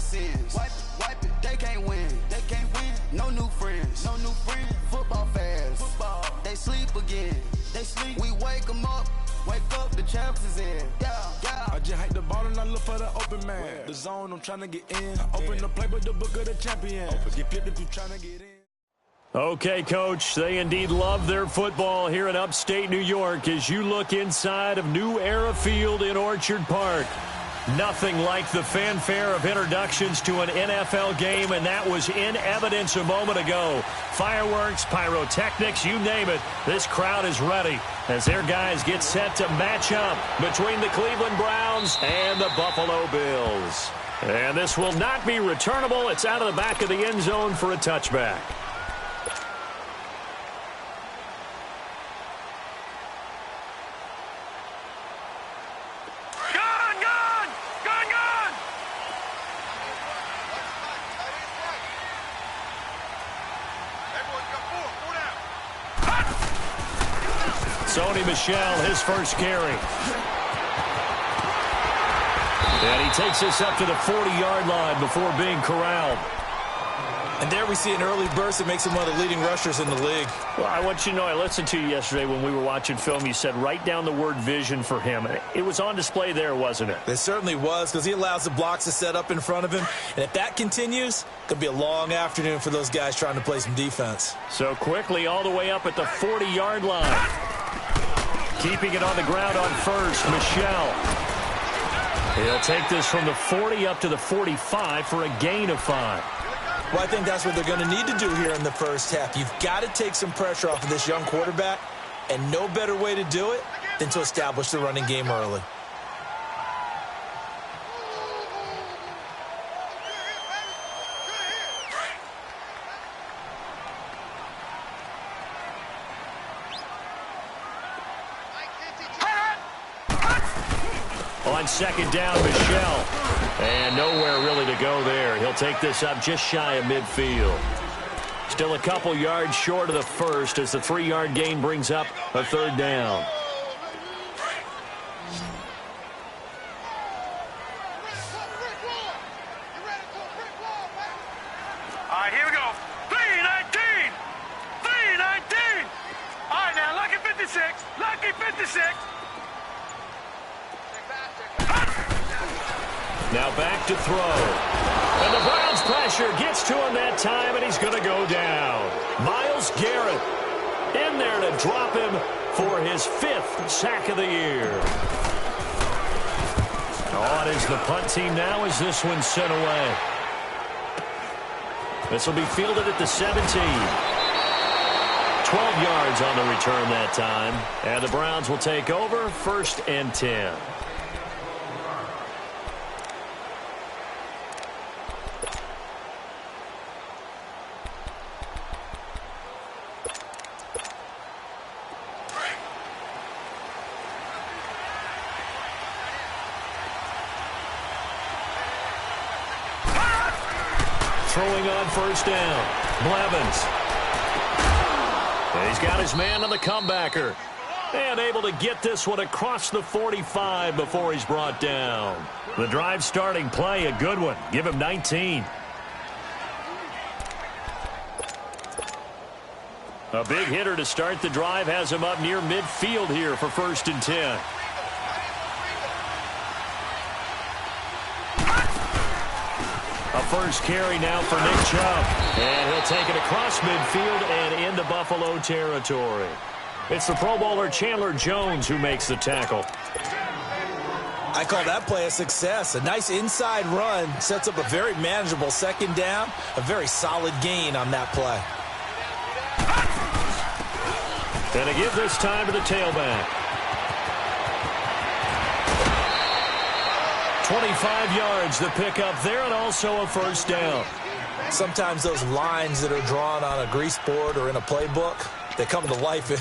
sins. Wipe it. They can't win. No new friends. Football fans. They sleep again. We wake them up. Wake up, the champs is in. Yeah. I just hate the ball and I look for the open man. The zone, I'm trying to get in. Open the playbook, the book of the champion. Get flipped if you trying to get in. Okay, Coach, they indeed love their football here in upstate New York as you look inside of New Era Field in Orchard Park. Nothing like the fanfare of introductions to an NFL game, and that was in evidence a moment ago. Fireworks, pyrotechnics, you name it. This crowd is ready as their guys get set to match up between the Cleveland Browns and the Buffalo Bills. And this will not be returnable. It's out of the back of the end zone for a touchback. Sony Michel, his first carry. And he takes this up to the 40-yard line before being corralled. And there we see an early burst that makes him one of the leading rushers in the league. Well, I want you to know, I listened to you yesterday when we were watching film. You said write down the word vision for him. It was on display there, wasn't it? It certainly was, because he allows the blocks to set up in front of him. And if that continues, it could be a long afternoon for those guys trying to play some defense. So quickly all the way up at the 40-yard line. Keeping it on the ground on first, Michel. He'll take this from the 40 up to the 45 for a gain of 5. Well, I think that's what they're going to need to do here in the first half. You've got to take some pressure off of this young quarterback, and no better way to do it than to establish the running game early. On second down, Michel. And nowhere really to go there. He'll take this up just shy of midfield. Still a couple yards short of the first as the 3-yard gain brings up a third down. All right, here we go. 3-19. 3-19. All right, now, lucky 56. Lucky 56. Now back to throw. And the Browns pressure gets to him that time, and he's going to go down. Myles Garrett in there to drop him for his 5th sack of the year. On is the punt team now as this one's sent away. This will be fielded at the 17. 12 yards on the return that time. And the Browns will take over 1st and 10. Throwing on first down, Blevins. And he's got his man on the comebacker. And able to get this one across the 45 before he's brought down. The drive starting play, a good one. Give him 19. A big hitter to start the drive has him up near midfield here for 1st and 10. A first carry now for Nick Chubb. And he'll take it across midfield and into Buffalo territory. It's the Pro Bowler Chandler Jones who makes the tackle. I call that play a success. A nice inside run sets up a very manageable second down. A very solid gain on that play. And to give this time to the tailback. 25 yards the pickup there, and also a first down. Sometimes those lines that are drawn on a grease board or in a playbook, they come to life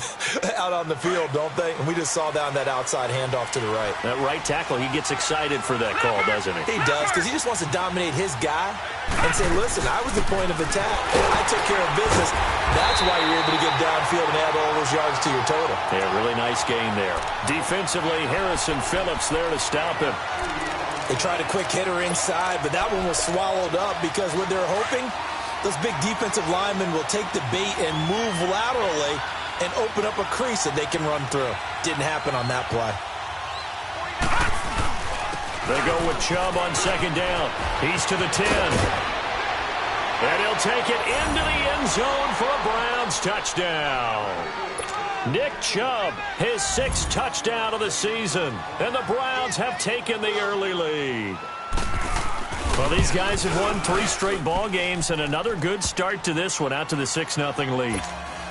out on the field, don't they? And we just saw down that outside handoff to the right. That right tackle, he gets excited for that call, doesn't he? He does, because he just wants to dominate his guy and say, listen, I was the point of attack. I took care of business. That's why you're able to get downfield and add all those yards to your total. Yeah, really nice gain there. Defensively, Harrison Phillips there to stop him. They tried a quick hitter inside, but that one was swallowed up because what they're hoping, those big defensive linemen will take the bait and move laterally and open up a crease that they can run through. Didn't happen on that play. They go with Chubb on second down. He's to the 10. And he'll take it into the end zone for a Browns touchdown. Nick Chubb, his 6th touchdown of the season. And the Browns have taken the early lead. Well, these guys have won 3 straight ball games and another good start to this one out to the 6-0 lead.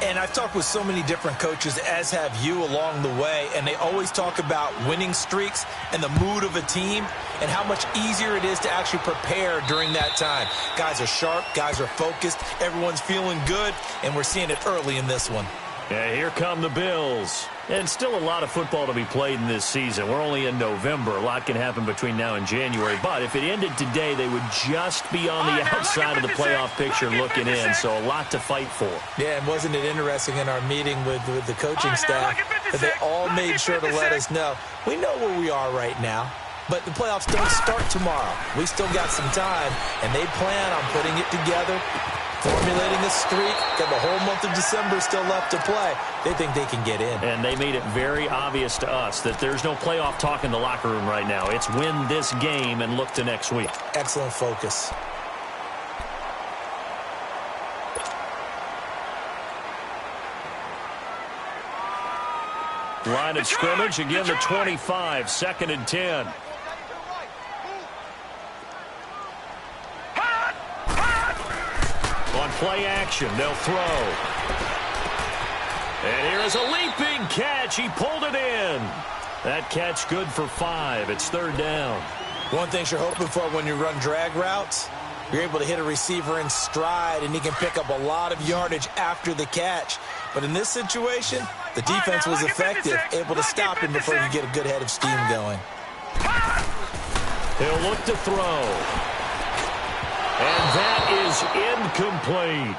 And I've talked with so many different coaches, as have you, along the way, and they always talk about winning streaks and the mood of a team and how much easier it is to actually prepare during that time. Guys are sharp, guys are focused, everyone's feeling good, and we're seeing it early in this one. Yeah, here come the Bills. And still a lot of football to be played in this season. We're only in November. A lot can happen between now and January. But if it ended today, they would just be on the outside of the playoff picture looking in. So a lot to fight for. Yeah, and wasn't it interesting in our meeting with the coaching staff that they all made sure to let us know, we know where we are right now, but the playoffs don't start tomorrow. We still got some time, and they plan on putting it together, formulating a streak, got the whole month of December still left to play. They think they can get in. And they made it very obvious to us that there's no playoff talk in the locker room right now. It's win this game and look to next week. Excellent focus. Line of scrimmage, again the 25, 2nd and 10. On play action, they'll throw. And here is a leaping catch. He pulled it in. That catch good for 5. It's 3rd down. One thing you're hoping for when you run drag routes, you're able to hit a receiver in stride, and he can pick up a lot of yardage after the catch. But in this situation, the defense was effective, able to stop him before you get a good head of steam going. He'll look to throw. And that is incomplete.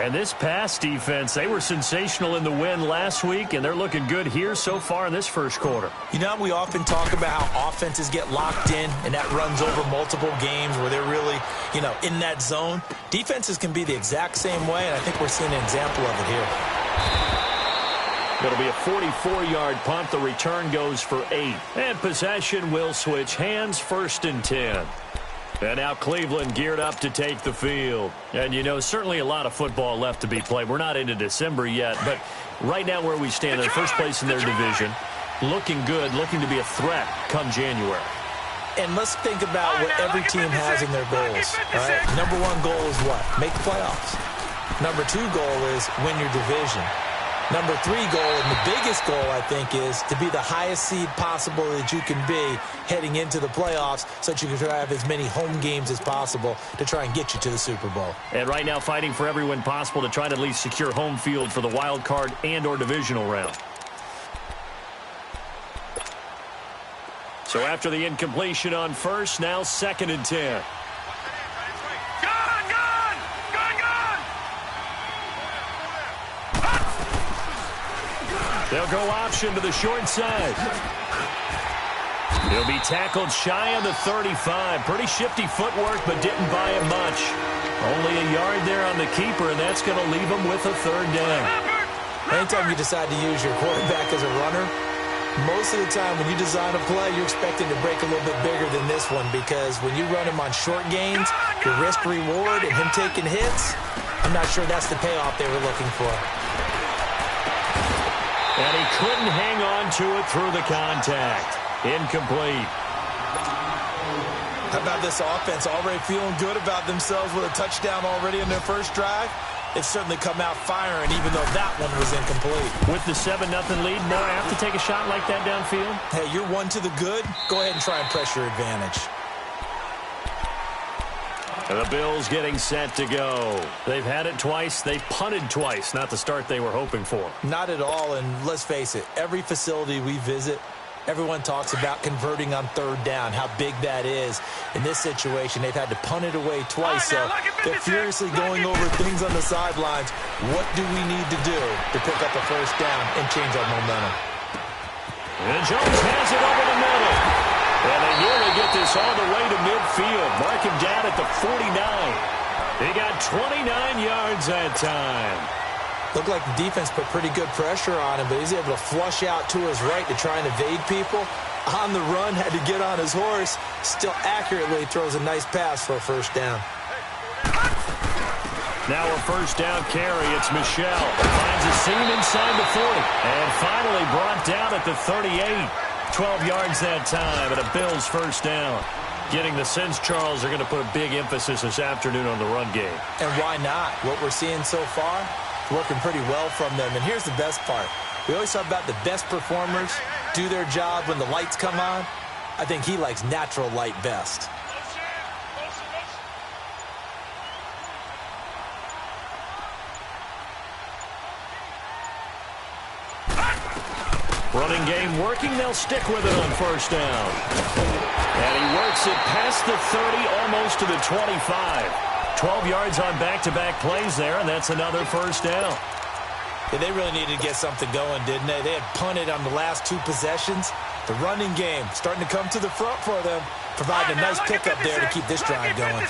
And this pass defense, they were sensational in the win last week, and they're looking good here so far in this first quarter. You know, we often talk about how offenses get locked in, and that runs over multiple games where they're really, in that zone. Defenses can be the exact same way, and I think we're seeing an example of it here. It'll be a 44-yard punt. The return goes for 8. And possession will switch hands, 1st and 10. And now Cleveland geared up to take the field. And, certainly a lot of football left to be played. We're not into December yet, but right now where we stand, they're first place in their division, looking good, looking to be a threat come January. And let's think about what every team has in their goals. All right? Number 1 goal is what? Make the playoffs. Number 2 goal is win your division. Number 3 goal, and the biggest goal, I think, is to be the highest seed possible that you can be heading into the playoffs so that you can try to have as many home games as possible to try and get you to the Super Bowl. And right now fighting for every win possible to try to at least secure home field for the wild card and or divisional round. So after the incompletion on first, now 2nd and 10. They'll go option to the short side. He'll be tackled shy of the 35. Pretty shifty footwork, but didn't buy him much. Only a yard there on the keeper, and that's going to leave him with a 3rd down. Anytime you decide to use your quarterback as a runner, most of the time when you design a play, you're expected to break a little bit bigger than this one, because when you run him on short gains, your risk-reward and him taking hits, I'm not sure that's the payoff they were looking for. And he couldn't hang on to it through the contact. Incomplete. How about this offense already feeling good about themselves with a touchdown already in their first drive? They've certainly come out firing, even though that one was incomplete. With the 7-0 lead, now have to take a shot like that downfield? Hey, you're 1 to the good. Go ahead and try and press your advantage. And the Bills getting set to go. They've had it twice. They've punted twice. Not the start they were hoping for. Not at all, and let's face it, every facility we visit, everyone talks about converting on 3rd down, how big that is. In this situation, they've had to punt it away twice, so they're furiously going over things on the sidelines. What do we need to do to pick up a 1st down and change our momentum? And Jones has it over the middle. And they nearly get get this all the way to midfield. Mark him down at the 49. He got 29 yards that time. Looked like the defense put pretty good pressure on him, but he's able to flush out to his right to try and evade people. On the run, had to get on his horse. Still accurately throws a nice pass for a first down. Now a first down carry. It's Michelle. Finds a seam inside the 40. And finally brought down at the 38. 12 yards that time, and a Bills first down. Getting the sense Charles are going to put a big emphasis this afternoon on the run game. And why not? What we're seeing so far, working pretty well from them. And here's the best part. We always talk about the best performers do their job when the lights come on. I think he likes natural light best. Running game working. They'll stick with it on first down. And he works it past the 30, almost to the 25. 12 yards on back-to-back plays there, and that's another first down. Yeah, they really needed to get something going, didn't they? They had punted on the last two possessions. The running game starting to come to the front for them, providing a nice pickup there to keep this drive going.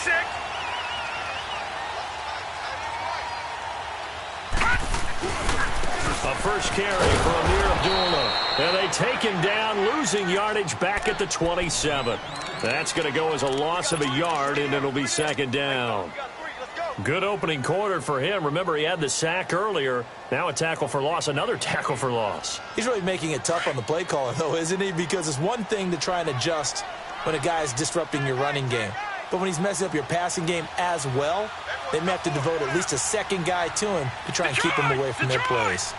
A first carry for Amir Abdullah. And they take him down, losing yardage back at the 27. That's going to go as a loss of a yard, and it'll be second down. Good opening quarter for him. Remember, he had the sack earlier. Now a tackle for loss, another tackle for loss. He's really making it tough on the play caller, though, isn't he? Because it's one thing to try and adjust when a guy is disrupting your running game. But when he's messing up your passing game as well, they may have to devote at least a second guy to him to try and keep him away from their plays.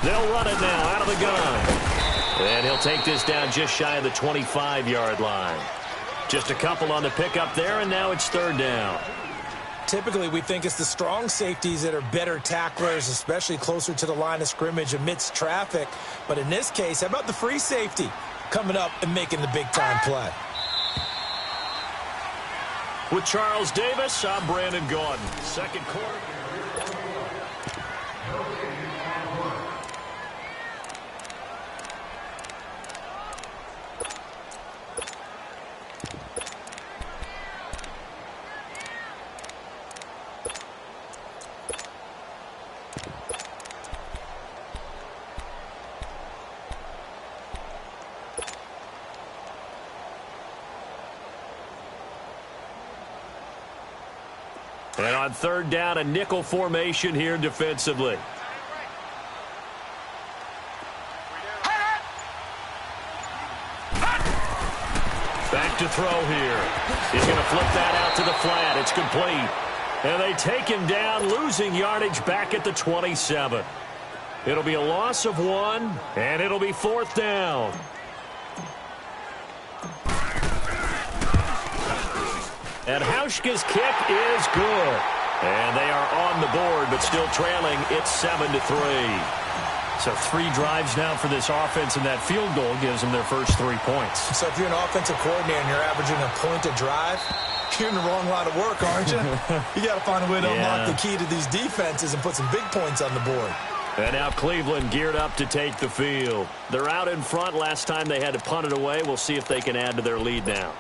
They'll run it now out of the gun. And he'll take this down just shy of the 25-yard line. Just a couple on the pickup there, and now it's third down. Typically, we think it's the strong safeties that are better tacklers, especially closer to the line of scrimmage amidst traffic. But in this case, how about the free safety coming up and making the big-time play? With Charles Davis, I'm Brandon Gordon. Second quarter. And on third down, a nickel formation here defensively. Back to throw here. He's going to flip that out to the flat. It's complete. And they take him down, losing yardage back at the 27. It'll be a loss of 1, and it'll be fourth down. And Hauschka's kick is good. And they are on the board, but still trailing. It's 7-3. So 3 drives now for this offense, and that field goal gives them their first 3 points. So if you're an offensive coordinator and you're averaging a point a drive, you're in the wrong line of work, aren't you? You got to find a way to unlock the key to these defenses and put some big points on the board. And now Cleveland geared up to take the field. They're out in front. Last time they had to punt it away. We'll see if they can add to their lead now.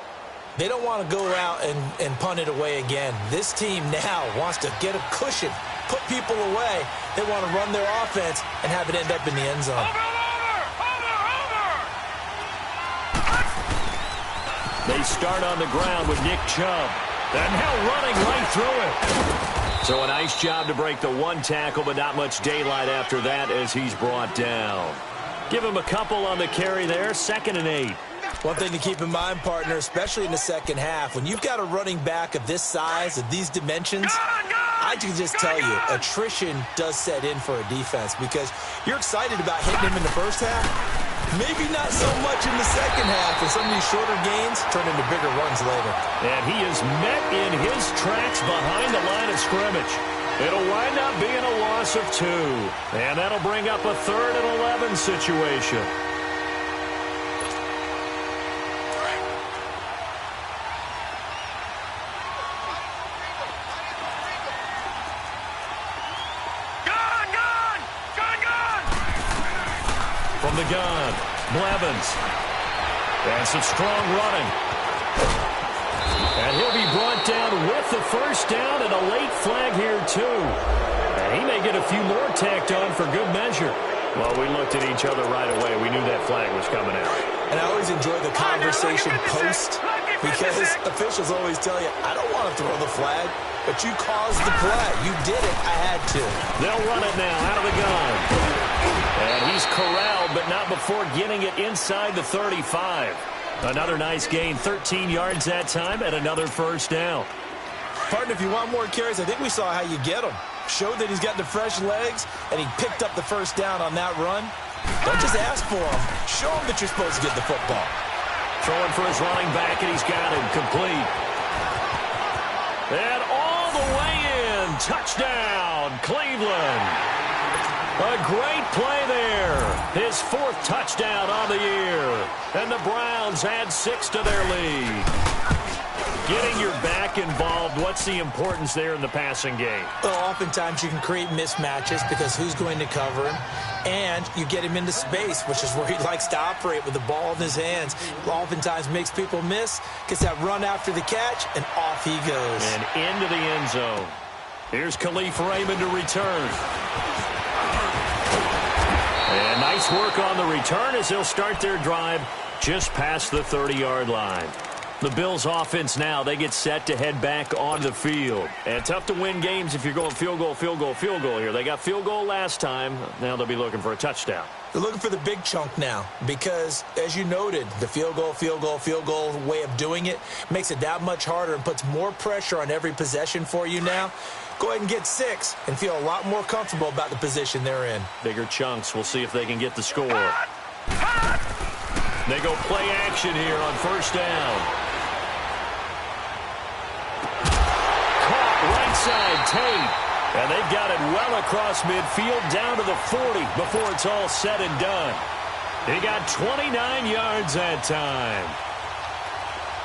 They don't want to go out and punt it away again. This team now wants to get a cushion, put people away. They want to run their offense and have it end up in the end zone. They start on the ground with Nick Chubb. And now running right through it. So a nice job to break the 1 tackle, but not much daylight after that as he's brought down. Give him a couple on the carry there, 2nd and 8. One thing to keep in mind, partner, especially in the second half, when you've got a running back of this size, of these dimensions, I can just tell you, attrition does set in for a defense because you're excited about hitting him in the first half, maybe not so much in the second half, and some of these shorter gains turn into bigger runs later. And he is met in his tracks behind the line of scrimmage. It'll wind up being a loss of 2, and that'll bring up a 3rd and 11 situation. From the gun, Blevins. And some strong running. And he'll be brought down with the first down and a late flag here, too. And he may get a few more tacked on for good measure. Well, we looked at each other right away. We knew that flag was coming out. And I always enjoy the conversation post because officials always tell you, I don't want to throw the flag, but you caused the play. You did it. I had to. They'll run it now out of the gun. And he's corralled, but not before getting it inside the 35. Another nice gain, 13 yards that time, and another first down. Partner, if you want more carries, I think we saw how you get them. Showed that he's got the fresh legs, and he picked up the first down on that run. Don't just ask for him. Show him that you're supposed to get the football. Throwing for his running back, and he's got him complete. And all the way in. Touchdown, Cleveland. A great play there. His 4th touchdown on the year. And the Browns add 6 to their lead. Getting your back involved, what's the importance there in the passing game? Well, oftentimes you can create mismatches because who's going to cover him? And you get him into space, which is where he likes to operate with the ball in his hands. Oftentimes makes people miss, gets that run after the catch, and off he goes. And into the end zone. Here's Khalif Raymond to return. And nice work on the return as they'll start their drive just past the 30-yard line. The Bills offense now, they get set to head back on the field. And tough to win games if you're going field goal, field goal, field goal here. They got field goal last time. Now they'll be looking for a touchdown. They're looking for the big chunk now because, as you noted, the field goal way of doing it makes it that much harder and puts more pressure on every possession for you now. Go ahead and get 6 and feel a lot more comfortable about the position they're in. Bigger chunks. We'll see if they can get the score. They go play action here on first down. Caught right side Tate. And they've got it well across midfield down to the 40 before it's all said and done. He got 29 yards that time.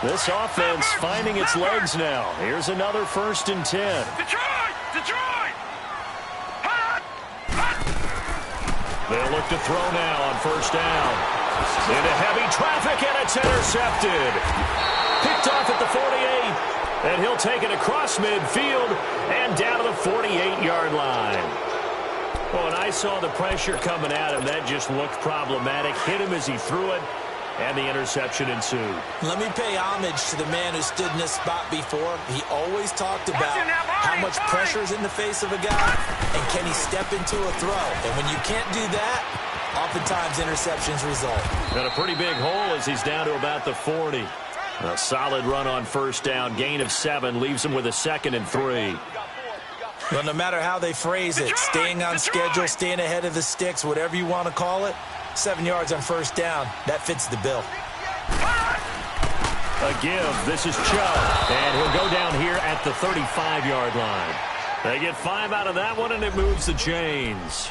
This offense finding its legs now. Here's another 1st and 10. Detroit! They'll look to throw now on first down. Into heavy traffic, and it's intercepted. Picked off at the 48. And he'll take it across midfield and down to the 48-yard line. Well, and I saw the pressure coming at him. That just looked problematic. Hit him as he threw it, and the interception ensued. Let me pay homage to the man who stood in this spot before. He always talked about how much pressure is in the face of a guy, and can he step into a throw. And when you can't do that, oftentimes interceptions result. Got a pretty big hole as he's down to about the 40. A solid run on first down. Gain of 7 leaves him with a 2nd and 3. Well, no matter how they phrase it, staying on schedule, staying ahead of the sticks, whatever you want to call it, 7 yards on first down, that fits the bill. A give. This is Chubb. And he'll go down here at the 35-yard line. They get 5 out of that one, and it moves the chains.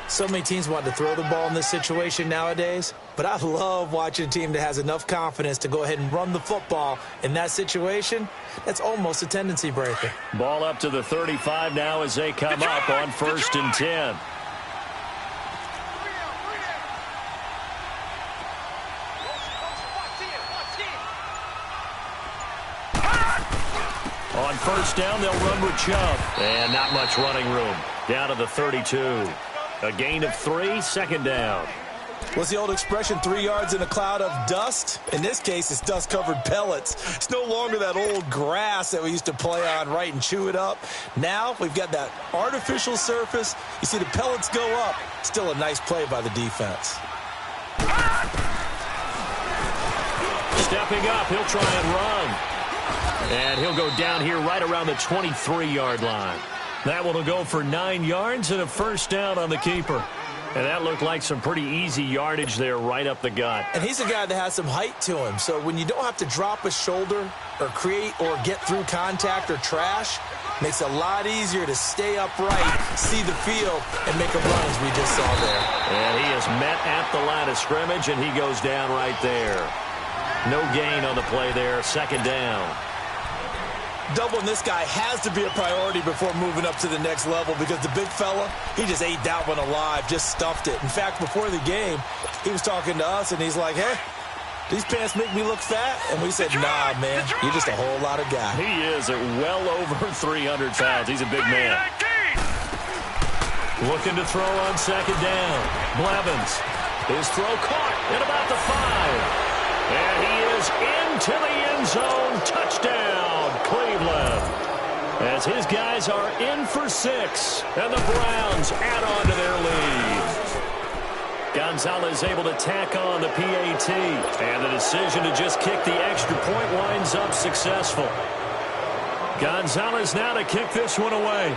So many teams want to throw the ball in this situation nowadays, but I love watching a team that has enough confidence to go ahead and run the football in that situation. That's almost a tendency breaker. Ball up to the 35 now as they come up on 1st and 10. On first down, they'll run with Chubb. And not much running room. Down to the 32. A gain of 3, 2nd down. What's the old expression, 3 yards in a cloud of dust? In this case, it's dust-covered pellets. It's no longer that old grass that we used to play on, right, and chew it up. Now we've got that artificial surface. You see the pellets go up. Still a nice play by the defense. Stepping up, he'll try and run. And he'll go down here right around the 23-yard line. That one will go for 9 yards and a first down on the keeper. And that looked like some pretty easy yardage there right up the gut. And he's a guy that has some height to him. So when you don't have to drop a shoulder or create or get through contact or trash, makes it a lot easier to stay upright, see the field, and make a run as we just saw there. And he is met at the line of scrimmage, and he goes down right there. No gain on the play there, 2nd down. Doubling this guy has to be a priority before moving up to the next level because the big fella, he just ate that one alive, just stuffed it. In fact, before the game, he was talking to us, and he's like, hey, these pants make me look fat? And we said, nah, man, you're just a whole lot of guy. He is at well over 300 pounds. He's a big man. Looking to throw on second down. Blevins. His throw caught at about the 5. And he is into the end zone. Touchdown, Cleveland. As his guys are in for 6. And the Browns add on to their lead. Gonzalez able to tack on the PAT. And the decision to just kick the extra point winds up successful. Gonzalez now to kick this one away.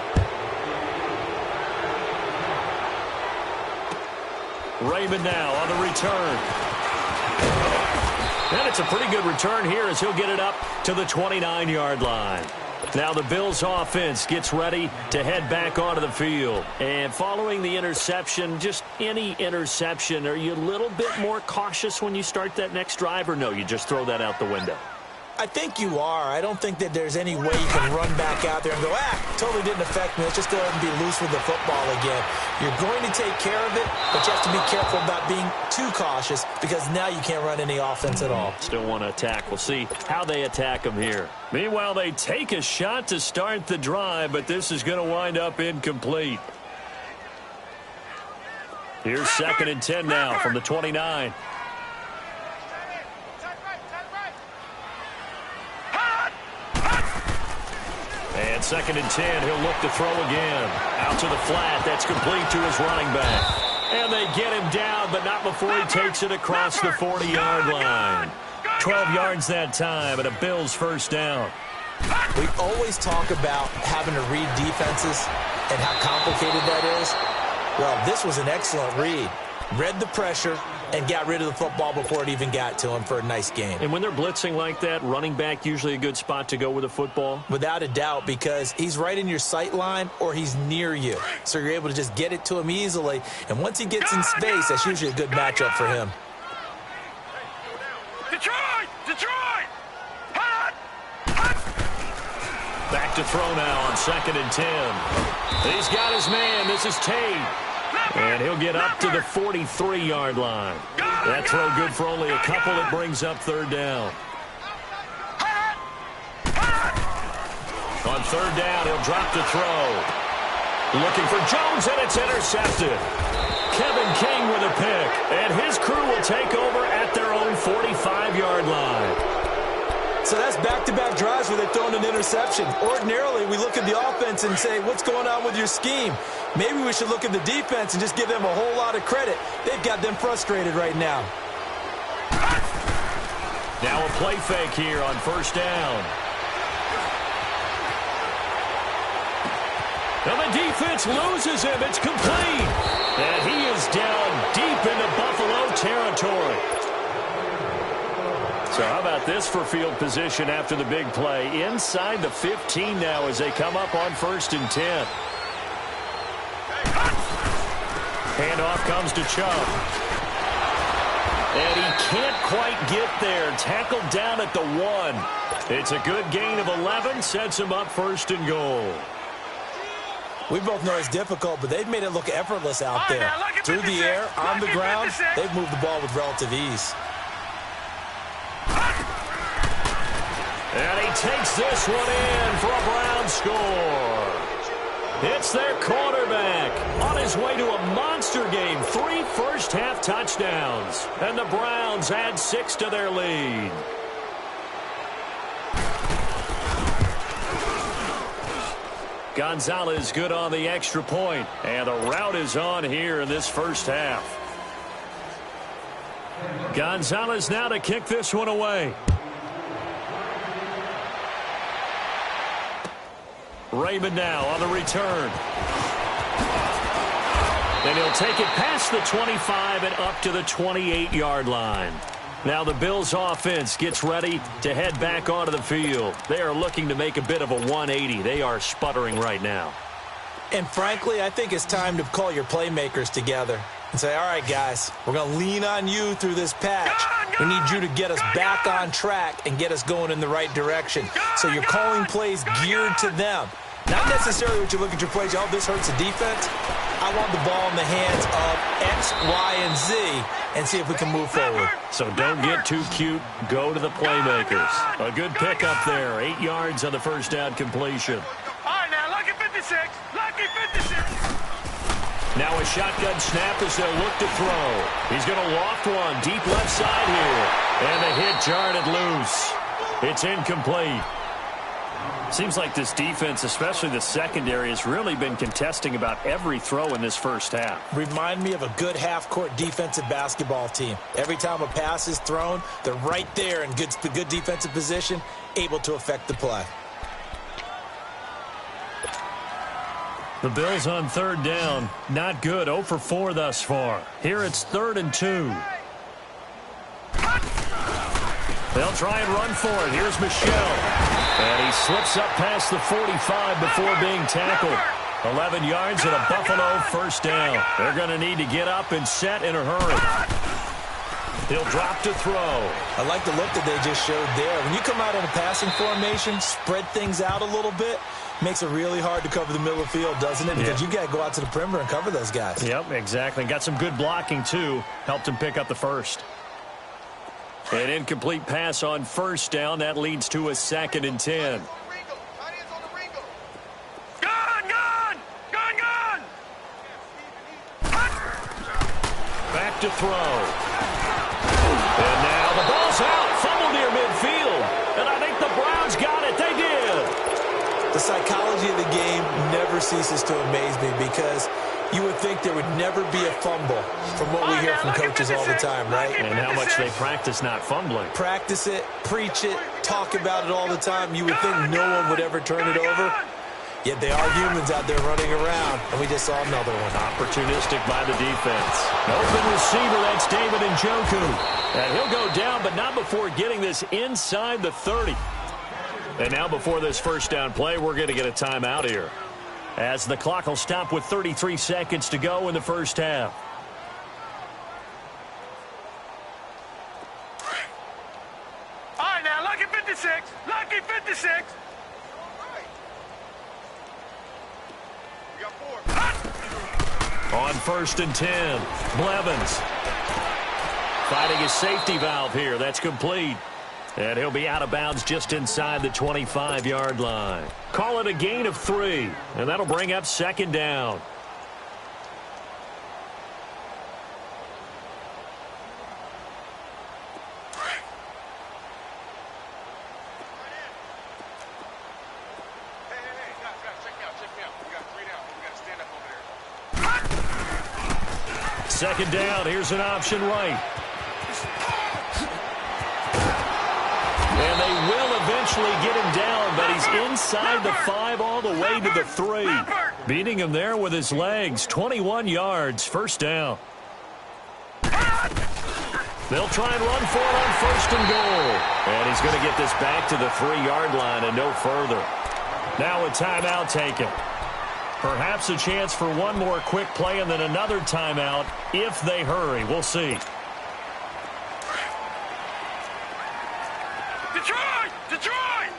Raymond now on the return. And it's a pretty good return here as he'll get it up to the 29-yard line. Now the Bills offense gets ready to head back onto the field. And following the interception, just any interception, are you a little bit more cautious when you start that next drive, or no, you just throw that out the window? I think you are. I don't think that there's any way you can run back out there and go, totally didn't affect me. Let's just go ahead and be loose with the football again. You're going to take care of it, but you have to be careful about being too cautious because now you can't run any offense at all. Still want to attack. We'll see how they attack them here. Meanwhile, they take a shot to start the drive, but this is going to wind up incomplete. Here's 2nd and 10 now from the 29. And 2nd and 10, he'll look to throw again. Out to the flat, that's complete to his running back. And they get him down, but not before he takes it across the 40-yard line. 12 yards that time, and a Bills first down. We always talk about having to read defenses and how complicated that is. Well, this was an excellent read. Read the pressure and got rid of the football before it even got to him for a nice game. And when they're blitzing like that, running back usually a good spot to go with the football? Without a doubt, because he's right in your sight line or he's near you. So you're able to just get it to him easily. And once he gets in space, that's usually a good matchup for him. Detroit! Detroit! Back to throw now on 2nd and 10. He's got his man. This is Tate. And he'll get up to the 43-yard line. That throw good for only a couple. It brings up 3rd down. On 3rd down, he'll drop the throw. Looking for Jones, and it's intercepted. Kevin King with a pick. And his crew will take over at their own 45-yard line. So that's back-to-back drives where they've thrown an interception. Ordinarily, we look at the offense and say, what's going on with your scheme? Maybe we should look at the defense and just give them a whole lot of credit. They've got them frustrated right now. Now a play fake here on 1st down. And the defense loses him. It's complete. And he is down deep into Buffalo territory. So how about this for field position after the big play? Inside the 15 now as they come up on 1st and 10. Handoff comes to Chubb. And he can't quite get there. Tackled down at the 1. It's a good gain of 11. Sets him up 1st and goal. We both know it's difficult, but they've made it look effortless out there. Through the air, on the ground, they've moved the ball with relative ease. And he takes this one in for a Browns score. It's their quarterback on his way to a monster game. 3 first-half touchdowns. And the Browns add 6 to their lead. Gonzalez good on the extra point. And the route is on here in this first half. Gonzalez now to kick this one away. Raymond now on the return. And he'll take it past the 25 and up to the 28-yard line. Now the Bills offense gets ready to head back onto the field. They are looking to make a bit of a 180. They are sputtering right now. And frankly, I think it's time to call your playmakers together and say, all right, guys, we're going to lean on you through this patch. We need you to get us back on track and get us going in the right direction. So you're calling plays geared to them. Not necessarily what you look at your plays, oh, this hurts the defense. I want the ball in the hands of X, Y, and Z, and see if we can move forward. So don't get too cute. Go to the playmakers. A good pickup there. 8 yards on the first down completion. All right, now, lucky 56. Lucky 56. Now a shotgun snap as they'll look to throw. He's going to loft one deep left side here. And the hit jarred it loose. It's incomplete. Seems like this defense, especially the secondary, has really been contesting about every throw in this first half. Remind me of a good half-court defensive basketball team. Every time a pass is thrown, they're right there in good defensive position, able to affect the play. The Bills on third down. Not good. 0 for 4 thus far. Here it's 3rd and 2. They'll try and run for it. Here's Michel. And he slips up past the 45 before being tackled. 11 yards and a Buffalo first down. They're going to need to get up and set in a hurry. He'll drop to throw. I like the look that they just showed there. When you come out in a passing formation, spread things out a little bit, makes it really hard to cover the middle of the field, doesn't it? Because you got to go out to the perimeter and cover those guys. Yep, exactly. Got some good blocking, too. Helped him pick up the first. An incomplete pass on first down. That leads to a 2nd and 10. Back to throw. And now the ball's out. Fumble near midfield. And I think the Browns got it. They did. The psychology of the game never ceases to amaze me because you would think there would never be a fumble from what we hear from coaches all the time, right? And how much they practice not fumbling. Practice it, preach it, talk about it all the time. You would think no one would ever turn it over. Yet they are humans out there running around, and we just saw another one. Opportunistic by the defense. Open receiver, that's David Njoku. And he'll go down, but not before getting this inside the 30. And now before this first down play, we're going to get a timeout here, as the clock will stop with 33 seconds to go in the first half. All right, now, lucky 56. Lucky 56. On 1st and 10, Blevins fighting his safety valve here. That's complete. And he'll be out of bounds just inside the 25-yard line. Call it a gain of 3, and that'll bring up 2nd down. Second down, here's an option right. And they will eventually get him down, but he's inside the 5 all the way to the 3. Beating him there with his legs. 21 yards, first down. They'll try and run for it on 1st and goal. And he's going to get this back to the 3-yard line and no further. Now a timeout taken. Perhaps a chance for one more quick play and then another timeout if they hurry. We'll see. Detroit! Detroit!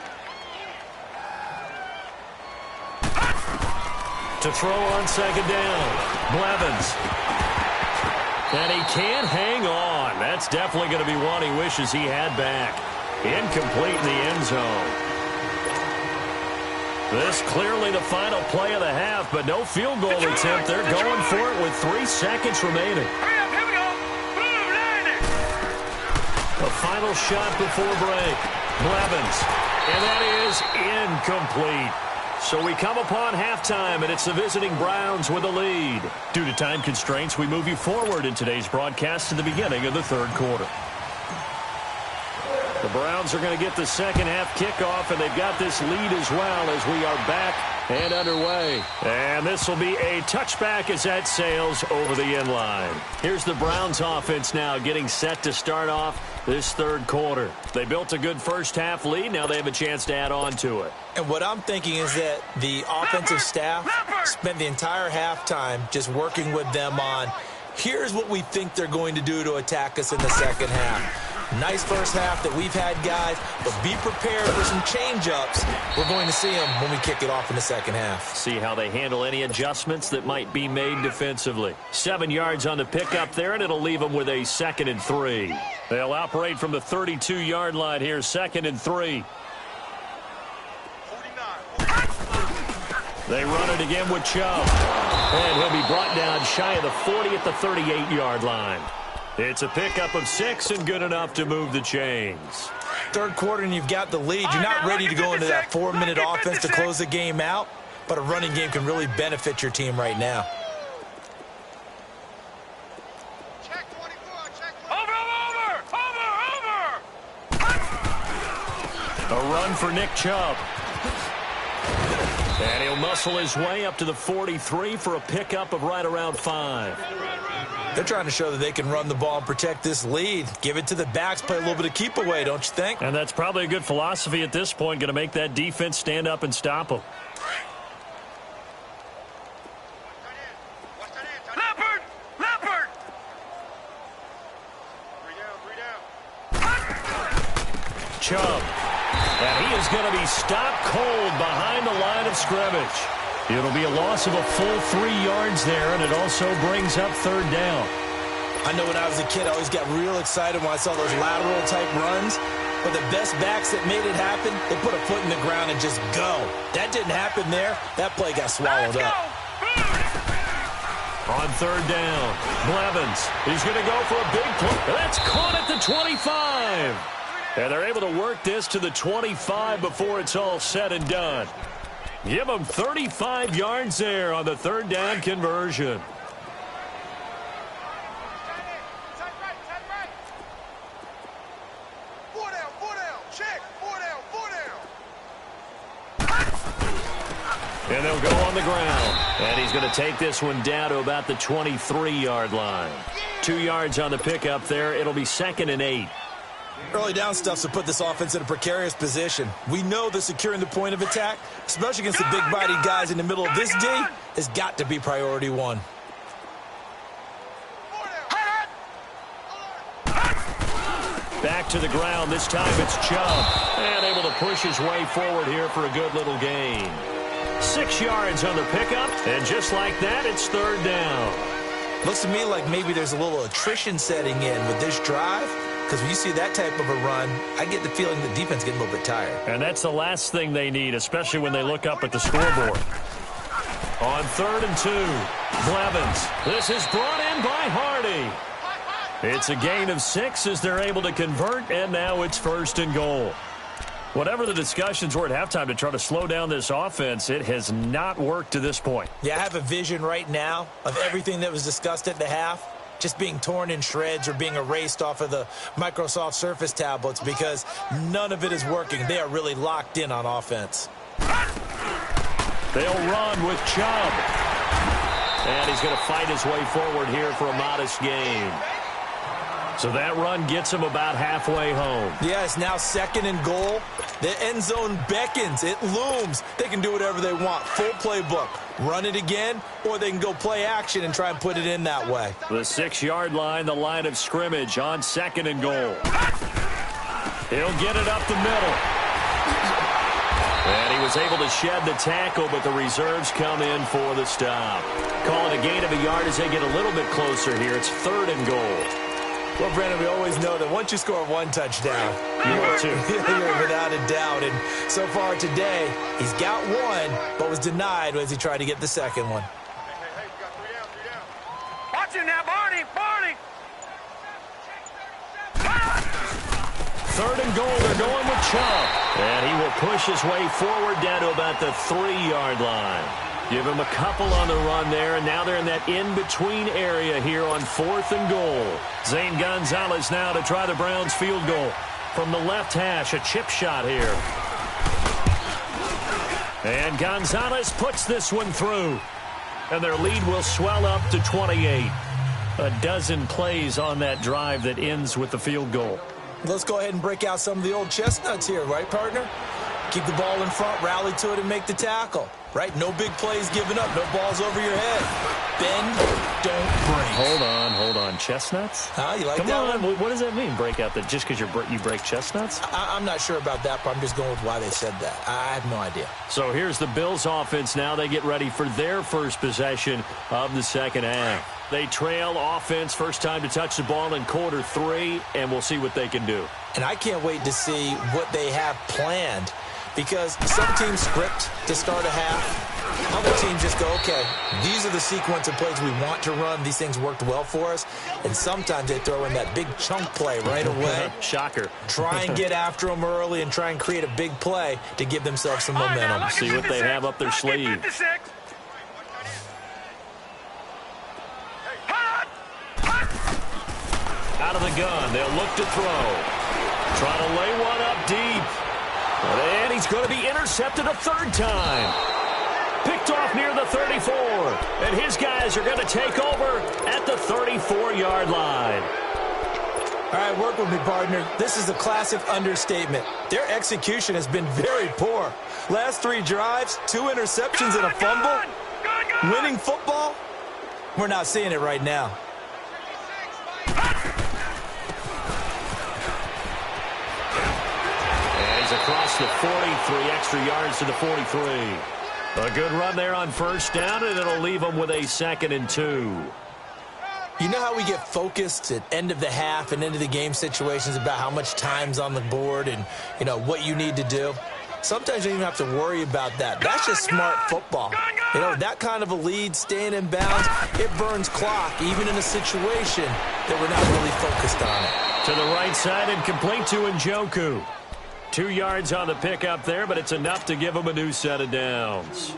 To throw on 2nd down. Blevins. And he can't hang on. That's definitely going to be one he wishes he had back. Incomplete in the end zone. This clearly the final play of the half, but no field goal attempt. They're going for it with 3 seconds remaining. Hurry up, here we go. Boom, 90. A final shot before break. Blevins. And that is incomplete. So we come upon halftime, and it's the visiting Browns with a lead. Due to time constraints, we move you forward in today's broadcast to the beginning of the 3rd quarter. The Browns are going to get the second half kickoff, and they've got this lead as well as we are back and underway. And this will be a touchback as that sails over the end line. Here's the Browns offense now getting set to start off this 3rd quarter. They built a good first half lead. Now they have a chance to add on to it. And what I'm thinking is that the offensive staff spent the entire halftime just working with them on, here's what we think they're going to do to attack us in the second half. Nice first half that we've had, guys, but be prepared for some change-ups. We're going to see them when we kick it off in the second half. See how they handle any adjustments that might be made defensively. 7 yards on the pickup there, and it'll leave them with a 2nd and 3. They'll operate from the 32-yard line here, 2nd and 3. They run it again with Chubb. And he'll be brought down shy of the 40 at the 38-yard line. It's a pickup of 6 and good enough to move the chains. Third quarter and you've got the lead. You're not ready to go into that 4-minute offense to close the game out, but a running game can really benefit your team right now. Check 24, check 24. Over. A run for Nick Chubb. And he'll muscle his way up to the 43 for a pickup of right around 5. They're trying to show that they can run the ball and protect this lead. Give it to the backs, play a little bit of keep away, don't you think? And that's probably a good philosophy at this point, going to make that defense stand up and stop them. Leopard! Leopard! 3 down. Chubb. And he is going to be stopped cold behind the line of scrimmage. It'll be a loss of a full 3 yards there, and it also brings up 3rd down. I know when I was a kid, I always got real excited when I saw those lateral-type runs. But the best backs that made it happen, they put a foot in the ground and just go. That didn't happen there. That play got swallowed up. On 3rd down, Blevins. He's going to go for a big play. That's caught at the 25. And they're able to work this to the 25 before it's all said and done. Give them 35 yards there on the 3rd down conversion. And they'll go on the ground. And he's going to take this one down to about the 23-yard line. 2 yards on the pickup there. It'll be 2nd and 8. Early down stuff to put this offense in a precarious position. We know that securing the point of attack, especially against the big-bodied guys in the middle of this D, has got to be priority 1. Back to the ground. This time it's Chubb. And able to push his way forward here for a good little gain. 6 yards on the pickup. And just like that, it's 3rd down. Looks to me like maybe there's a little attrition setting in with this drive. Because when you see that type of a run, I get the feeling the defense getting a little bit tired. And that's the last thing they need, especially when they look up at the scoreboard. On 3rd and 2, Blevins. This is brought in by Hardy. It's a gain of 6 as they're able to convert, and now it's 1st and goal. Whatever the discussions were at halftime to try to slow down this offense, it has not worked to this point. Yeah, I have a vision right now of everything that was discussed at the half just being torn in shreds or being erased off of the Microsoft Surface tablets because none of it is working. They are really locked in on offense. They'll run with Chubb. And he's going to fight his way forward here for a modest gain. So that run gets him about halfway home. Yeah, it's now 2nd and goal. The end zone beckons. It looms. They can do whatever they want. Full playbook. Run it again, or they can go play action and try and put it in that way. The 6-yard line, the line of scrimmage on 2nd and goal. He'll get it up the middle. And he was able to shed the tackle, but the reserves come in for the stop. Calling a gain of a yard as they get a little bit closer here. It's 3rd and goal. Well, Brandon, we always know that once you score 1 touchdown, you're without a doubt. And so far today, he's got 1, but was denied as he tried to get the 2nd one. Hey, you got 3 down. Watch it now, Barney, Barney. 3rd and goal, they're going with Chubb. And he will push his way forward down to about the 3-yard line. Give him a couple on the run there, and now they're in that in-between area here on 4th and goal. Zane Gonzalez now to try the Browns field goal. From the left hash, a chip shot here. And Gonzalez puts this one through. And their lead will swell up to 28. A dozen plays on that drive that ends with the field goal. Let's go ahead and break out some of the old chestnuts here, right, partner? Keep the ball in front, rally to it, and make the tackle. Right? No big plays given up. No balls over your head. Bend, don't break. Hold on. Chestnuts? Huh? You like Come that on. one? What does that mean, break out? Just because you break chestnuts? I'm not sure about that, but I'm just going with why they said that. I have no idea. So here's the Bills offense now. They get ready for their first possession of the second half. They trail offense, first time to touch the ball in quarter 3, and we'll see what they can do. And I can't wait to see what they have planned, because some teams script to start a half. Other teams just go, okay, these are the sequence of plays we want to run. These things worked well for us. And sometimes they throw in that big chunk play right away. Shocker. Try and get after them early and try and create a big play to give themselves some momentum. See what they have up their sleeve. Out of the gun, they'll look to throw. Try to lay one up deep. And he's going to be intercepted a third time. Picked off near the 34. And his guys are going to take over at the 34-yard line. All right, work with me, partner. This is a classic understatement. Their execution has been very poor. Last 3 drives, 2 interceptions and a fumble. Winning football? We're not seeing it right now. And he's across the 43, extra yards to the 43. A good run there on first down, and it'll leave them with a 2nd and 2. You know how we get focused at end of the half and end of the game situations about how much time's on the board and, you know, what you need to do? Sometimes you don't even have to worry about that. That's just smart football. You know, that kind of a lead, staying in bounds, it burns clock, even in a situation that we're not really focused on it. To the right side and complete to Njoku. 2 yards on the pickup there, but it's enough to give them a new set of downs.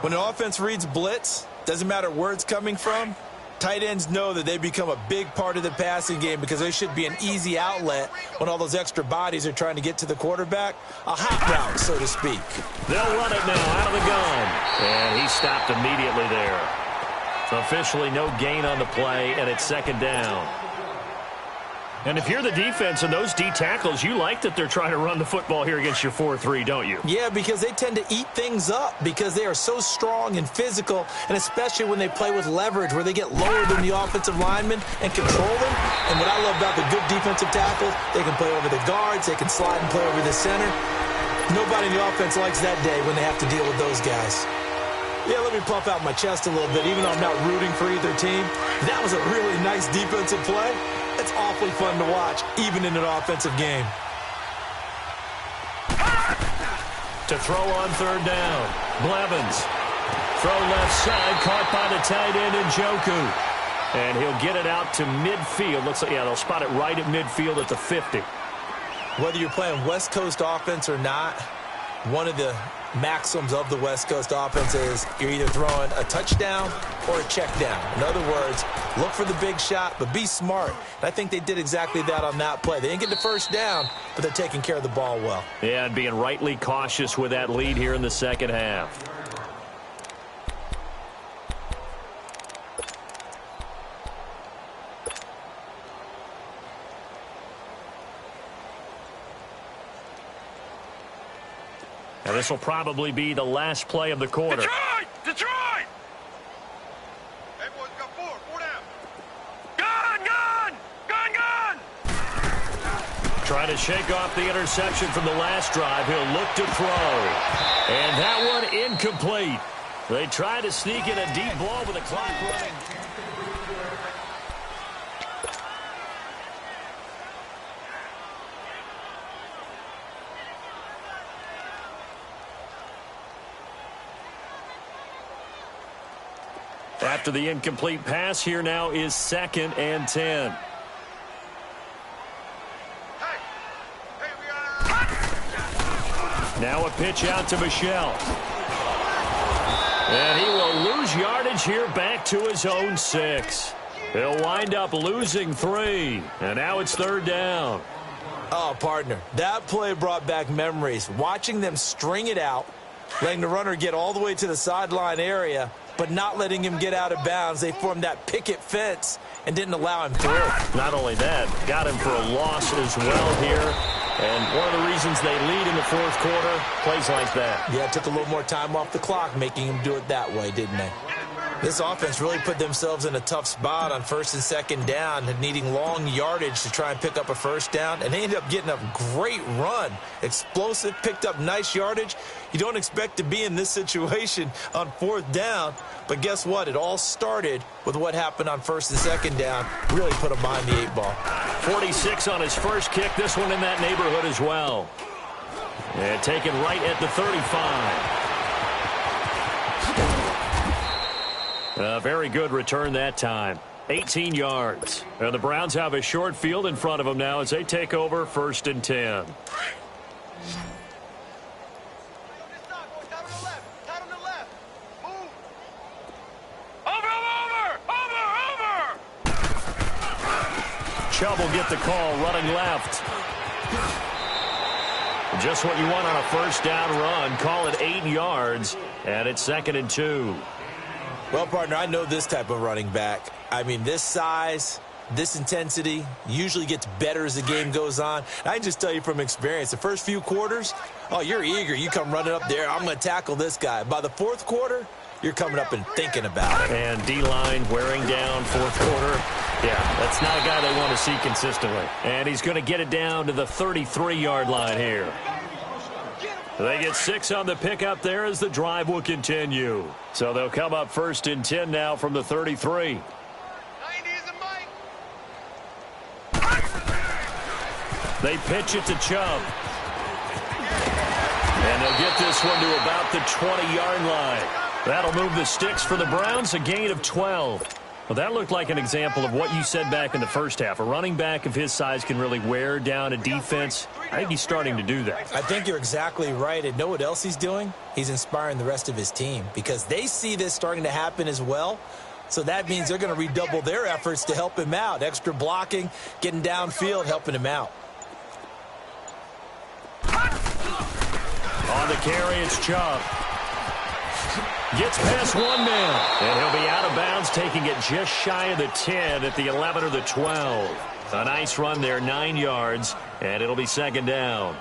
When the offense reads blitz, doesn't matter where it's coming from, tight ends know that they become a big part of the passing game because they should be an easy outlet when all those extra bodies are trying to get to the quarterback. A hot route, so to speak. They'll run it now out of the gun. And he stopped immediately there. Officially no gain on the play, and it's 2nd down. And if you're the defense and those D tackles, you like that they're trying to run the football here against your 4-3, don't you? Yeah, because they tend to eat things up because they are so strong and physical, and especially when they play with leverage where they get lower than the offensive linemen and control them. And what I love about the good defensive tackles, they can play over the guards, they can slide and play over the center. Nobody in the offense likes that day when they have to deal with those guys. Yeah, let me puff out my chest a little bit, even though I'm not rooting for either team. That was a really nice defensive play. It's awfully fun to watch, even in an offensive game. To throw on 3rd down. Blevins. Throw left side, caught by the tight end Njoku. And he'll get it out to midfield. Looks like, yeah, they'll spot it right at midfield at the 50. Whether you're playing West Coast offense or not, one of the maxims of the West Coast offense is you're either throwing a touchdown or a check down. In other words, look for the big shot, but be smart. And I think they did exactly that on that play. They didn't get the first down, but they're taking care of the ball well. Yeah, and being rightly cautious with that lead here in the second half. And this will probably be the last play of the quarter. Detroit! Hey, boys, got four down. Gun! Trying to shake off the interception from the last drive. He'll look to throw. And that one incomplete. They try to sneak in a deep ball with the clock running. After the incomplete pass, here now is 2nd and 10. Now a pitch out to Michel. And he will lose yardage here back to his own 6. He'll wind up losing 3. And now it's 3rd down. Oh, partner, that play brought back memories. Watching them string it out, letting the runner get all the way to the sideline area, but not letting him get out of bounds. They formed that picket fence and didn't allow him through. Not only that, got him for a loss as well here. And one of the reasons they lead in the 4th quarter, plays like that. Yeah, it took a little more time off the clock, making him do it that way, didn't they? This offense really put themselves in a tough spot on first and second down, needing long yardage to try and pick up a first down, and they ended up getting a great run. Explosive, picked up nice yardage. You don't expect to be in this situation on fourth down, but guess what? It all started with what happened on first and second down. Really put them behind the 8 ball. 46 on his first kick, this one in that neighborhood as well. And taken right at the 35. A very good return that time. 18 yards. And the Browns have a short field in front of them now as they take over 1st and 10. Chubb will get the call, running left. Just what you want on a first down run. Call it 8 yards, and it's 2nd and 2. Well, partner, I know this type of running back. I mean, this size, this intensity usually gets better as the game goes on. I can just tell you from experience, the first few quarters, oh, you're eager. You come running up there, I'm going to tackle this guy. By the 4th quarter, you're coming up and thinking about it. And D-line wearing down 4th quarter. Yeah, that's not a guy they want to see consistently. And he's going to get it down to the 33-yard line here. They get 6 on the pickup there as the drive will continue. So they'll come up 1st and 10 now from the 33. They pitch it to Chubb. And they'll get this one to about the 20-yard line. That'll move the sticks for the Browns, a gain of 12. Well, that looked like an example of what you said back in the first half. A running back of his size can really wear down a defense. I think he's starting to do that. I think you're exactly right. And know what else he's doing? He's inspiring the rest of his team because they see this starting to happen as well. So that means they're going to redouble their efforts to help him out. Extra blocking, getting downfield, helping him out. On the carry, it's Chubb. Gets past one man, and he'll be out of bounds, taking it just shy of the 10 at the 11 or the 12. A nice run there, 9 yards, and it'll be 2nd down.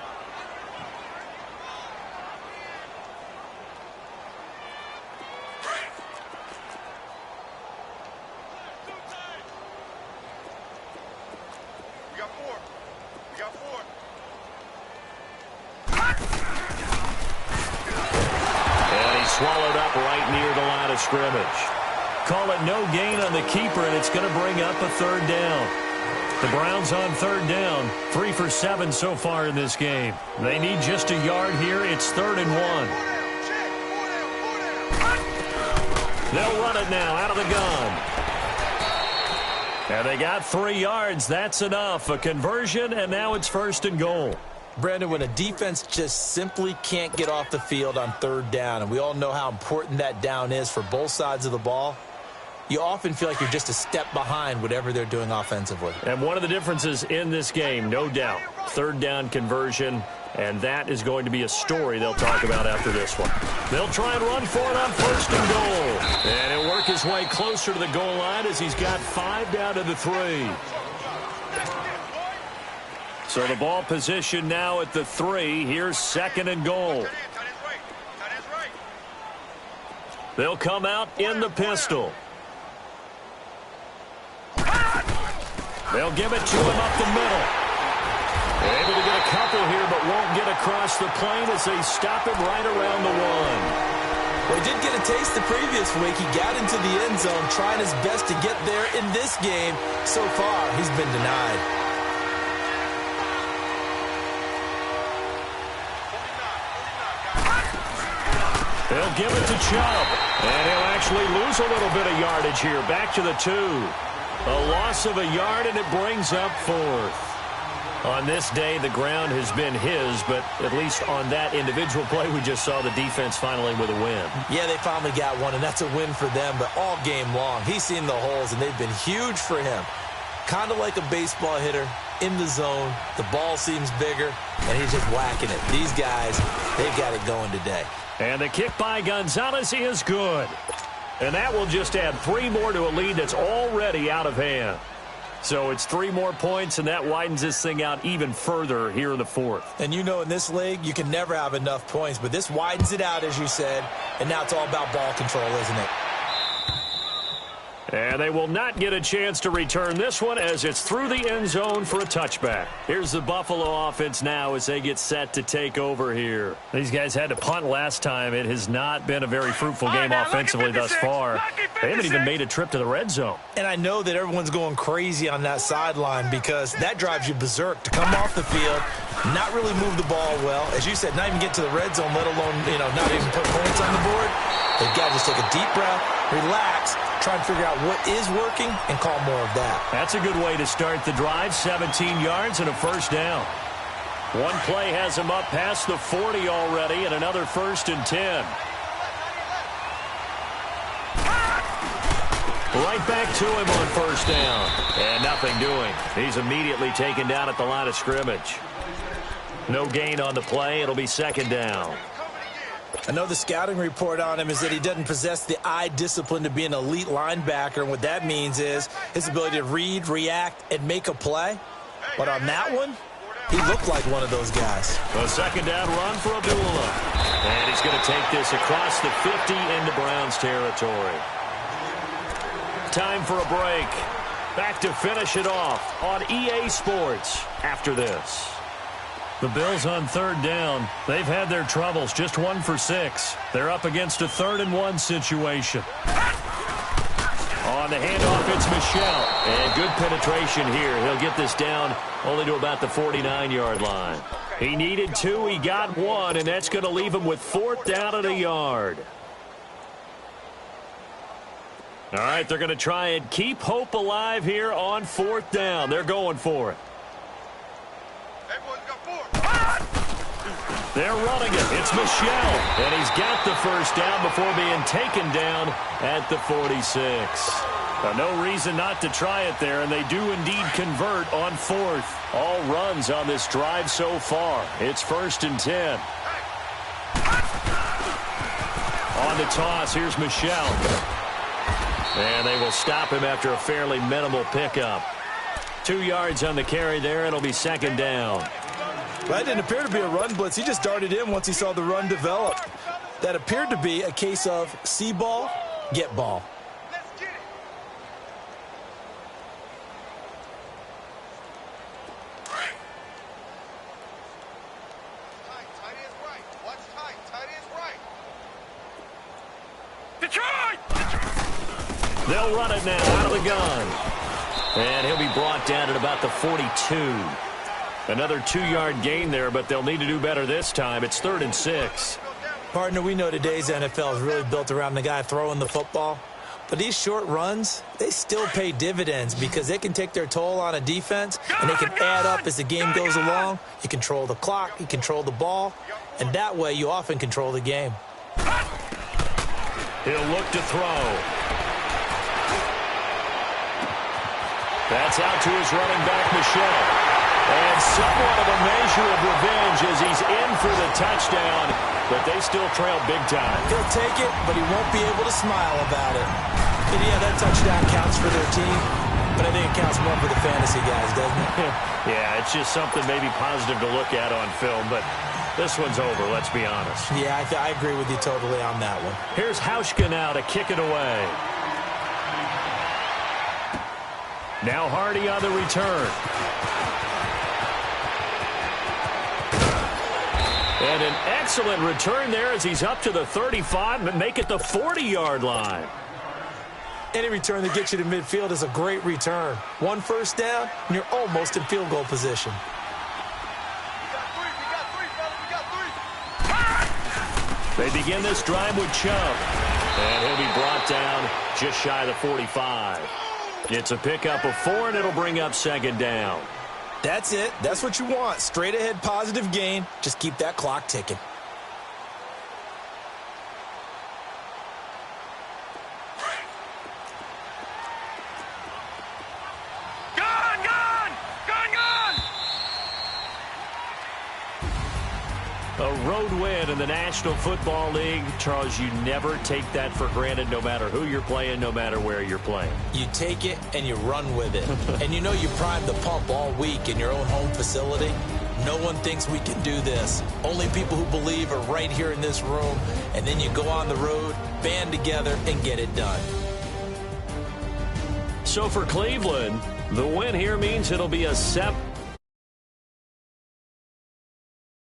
Swallowed up right near the line of scrimmage. Call it no gain on the keeper, and it's going to bring up a 3rd down. The Browns on 3rd down, 3 for 7 so far in this game. They need just a yard here. It's 3rd and 1. They'll run it now out of the gun. And they got 3 yards. That's enough. A conversion, and now it's 1st and goal. Brandon, when a defense just simply can't get off the field on 3rd down, and we all know how important that down is for both sides of the ball, you often feel like you're just a step behind whatever they're doing offensively. And one of the differences in this game, no doubt, 3rd down conversion, and that is going to be a story they'll talk about after this one. They'll try and run for it on 1st and goal. And he'll work his way closer to the goal line as he's got 5 down to the 3. So the ball position now at the 3. Here's 2nd and goal. They'll come out in the pistol. They'll give it to him up the middle. They're able to get a couple here, but won't get across the plane as they stop him right around the 1. Well, he did get a taste the previous week. He got into the end zone, trying his best to get there in this game. So far, he's been denied. They'll give it to Chubb, and he'll actually lose a little bit of yardage here. Back to the 2. A loss of a yard, and it brings up 4th. On this day, the ground has been his, but at least on that individual play, we just saw the defense finally with a win. Yeah, they finally got one, and that's a win for them, but all game long, he's seen the holes, and they've been huge for him. Kind of like a baseball hitter in the zone. The ball seems bigger, and he's just whacking it. These guys, they've got it going today. And the kick by Gonzalez is good. And that will just add 3 more to a lead that's already out of hand. So it's 3 more points, and that widens this thing out even further here in the 4th. And you know in this league, you can never have enough points, but this widens it out, as you said, and now it's all about ball control, isn't it? And they will not get a chance to return this one as it's through the end zone for a touchback. Here's the Buffalo offense now as they get set to take over here. These guys had to punt last time. It has not been a very fruitful game offensively thus far. They haven't even made a trip to the red zone. And I know that everyone's going crazy on that sideline because that drives you berserk to come off the field, not really move the ball well. As you said, not even get to the red zone, let alone, not even put points on the board. They've got to just take a deep breath, relax, try and figure out what is working, and call more of that. That's a good way to start the drive. 17 yards and a first down. One play has him up past the 40 already, and another 1st and 10. Right back to him on first down. And nothing doing. He's immediately taken down at the line of scrimmage. No gain on the play. It'll be 2nd down. I know the scouting report on him is that he doesn't possess the eye discipline to be an elite linebacker, and what that means is his ability to read, react, and make a play. But on that one, he looked like one of those guys. A 2nd down run for Abdullah. And he's going to take this across the 50 into Browns territory. Time for a break. Back to finish it off on EA Sports after this. The Bills on 3rd down. They've had their troubles, just 1 for 6. They're up against a 3rd and 1 situation. On the handoff, it's Michel. And good penetration here. He'll get this down only to about the 49-yard line. He needed 2, he got 1, and that's going to leave him with 4th down and a yard. All right, they're going to try and keep hope alive here on 4th down. They're going for it. They're running it. It's Michel. And he's got the 1st down before being taken down at the 46. No reason not to try it there, and they do indeed convert on 4th. All runs on this drive so far. It's 1st and 10. On the toss, here's Michel. And they will stop him after a fairly minimal pickup. 2 yards on the carry there. It'll be 2nd down. That didn't appear to be a run blitz. He just darted in once he saw the run develop. That appeared to be a case of see ball, get ball. Let's get it. Tight is right. Watch tight. Tight is right. Detroit! They'll run it now out of the gun. And he'll be brought down at about the 42. Another 2-yard gain there, but they'll need to do better this time. It's 3rd and 6. Partner, we know today's NFL is really built around the guy throwing the football. But these short runs, they still pay dividends because they can take their toll on a defense, and they can add up as the game goes along. You control the clock, you control the ball, and that way you often control the game. He'll look to throw. That's out to his running back, Michel. And somewhat of a measure of revenge as he's in for the touchdown, but they still trail big time. He'll take it, but he won't be able to smile about it. And yeah, that touchdown counts for their team, but I think it counts more for the fantasy guys, doesn't it? Yeah, it's just something maybe positive to look at on film, but this one's over, let's be honest. Yeah, I agree with you totally on that one. Here's Hauschka now to kick it away. Now Hardy on the return. And an excellent return there as he's up to the 35 and make it the 40-yard line. Any return that gets you to midfield is a great return. 1 first down, and you're almost in field goal position. We got three, fellas. They begin this drive with Chubb. And he'll be brought down just shy of the 45. It's a pickup of 4, and it'll bring up 2nd down. That's it. That's what you want. Straight ahead positive gain. Just keep that clock ticking. Gone! A road win in the National Football League. Charles, you never take that for granted no matter who you're playing, no matter where you're playing. You take it and you run with it. And you know you primed the pump all week in your own home facility. No one thinks we can do this. Only people who believe are right here in this room. And then you go on the road, band together, and get it done. So for Cleveland, the win here means it'll be a 7.